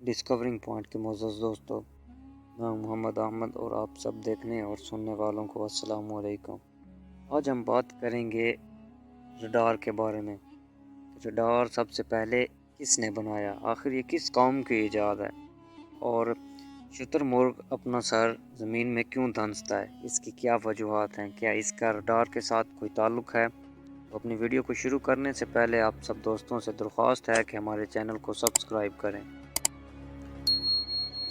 Discovering point کے معزز دوستو، میں محمد احمد اور آپ سب دیکھنے اور سننے والوں کو السلام علیکم۔ آج ہم بات کریں گے ریڈار کے بارے میں۔ ریڈار سب سے پہلے کس نے بنایا، آخر یہ کس قوم کی ایجاد ہے، اور شتر مرغ اپنا سر زمین میں کیوں دھنستا ہے، اس کی کیا وجوہات ہیں، کیا اس کا ریڈار کے ساتھ کوئی تعلق ہے؟ تو اپنی ویڈیو کو شروع کرنے سے پہلے آپ سب دوستوں سے درخواست ہے کہ ہمارے چینل کو سبسکرائب کریں۔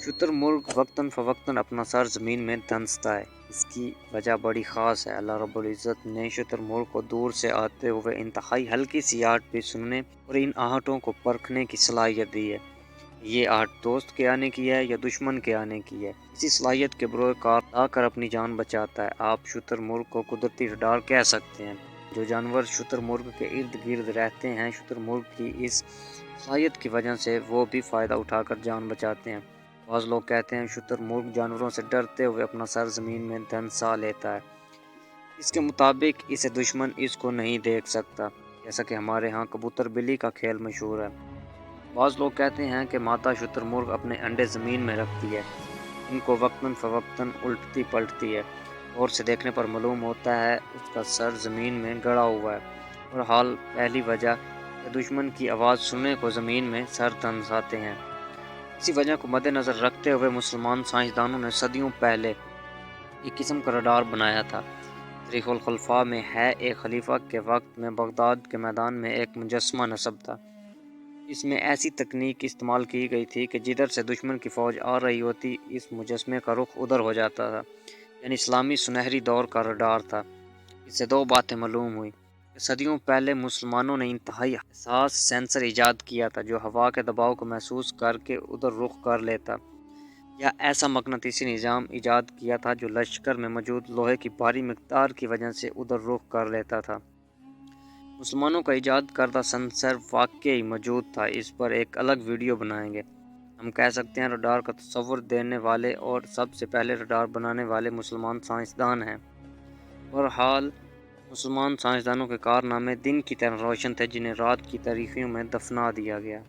شتر مرغ وقتاً فوقتاً اپنا سر زمین میں دھنستا ہے، اس کی وجہ بڑی خاص ہے۔ اللہ رب العزت نے شتر مرغ کو دور سے آتے ہوئے انتہائی ہلکی سی آہٹ بھی سننے اور ان آہٹوں کو پرکھنے کی صلاحیت دی ہے۔ یہ آہٹ دوست کے آنے کی ہے یا دشمن کے آنے کی ہے، اسی صلاحیت کے بروئے کار آ کر اپنی جان بچاتا ہے۔ آپ شتر مرغ کو قدرتی ریڈار کہہ سکتے ہیں۔ جو جانور شتر مرغ کے ارد گرد رہتے ہیں، شتر مرغ کی اس صلاحیت کی وجہ سے وہ بھی فائدہ اٹھا کر جان بچاتے ہیں۔ بعض لوگ کہتے ہیں شتر مرغ جانوروں سے ڈرتے ہوئے اپنا سر زمین میں دھنسا لیتا ہے، اس کے مطابق اسے دشمن اس کو نہیں دیکھ سکتا، جیسا کہ ہمارے ہاں کبوتر بلی کا کھیل مشہور ہے۔ بعض لوگ کہتے ہیں کہ ماتا شتر مرغ اپنے انڈے زمین میں رکھتی ہے، ان کو وقتاً فوقتاً الٹتی پلٹتی ہے، غور سے دیکھنے پر معلوم ہوتا ہے اس کا سر زمین میں گڑا ہوا ہے۔ بہرحال پہلی وجہ کہ دشمن کی آواز سننے کو زمین میں سر دھنساتے ہیں۔ اسی وجہ کو مد نظر رکھتے ہوئے مسلمان سائنسدانوں نے صدیوں پہلے ایک قسم کا ریڈار بنایا تھا۔ تاریخ الخلفاء میں ہے، ایک خلیفہ کے وقت میں بغداد کے میدان میں ایک مجسمہ نصب تھا۔ اس میں ایسی تکنیک استعمال کی گئی تھی کہ جدھر سے دشمن کی فوج آ رہی ہوتی، اس مجسمے کا رخ ادھر ہو جاتا تھا، یعنی اسلامی سنہری دور کا ریڈار تھا۔ اس سے دو باتیں معلوم ہوئی کہ صدیوں پہلے مسلمانوں نے انتہائی حساس سینسر ایجاد کیا تھا جو ہوا کے دباؤ کو محسوس کر کے ادھر رخ کر لیتا، یا ایسا مقناطیسی نظام ایجاد کیا تھا جو لشکر میں موجود لوہے کی بھاری مقدار کی وجہ سے ادھر رخ کر لیتا تھا۔ مسلمانوں کا ایجاد کردہ سینسر واقعی موجود تھا، اس پر ایک الگ ویڈیو بنائیں گے۔ ہم کہہ سکتے ہیں ریڈار کا تصور دینے والے اور سب سے پہلے ریڈار بنانے والے مسلمان سائنسدان ہیں۔ بہرحال مسلمان سائنسدانوں کے کارنامے دن کی طرح روشن تھے، جنہیں رات کی تاریکیوں میں دفنا دیا گیا۔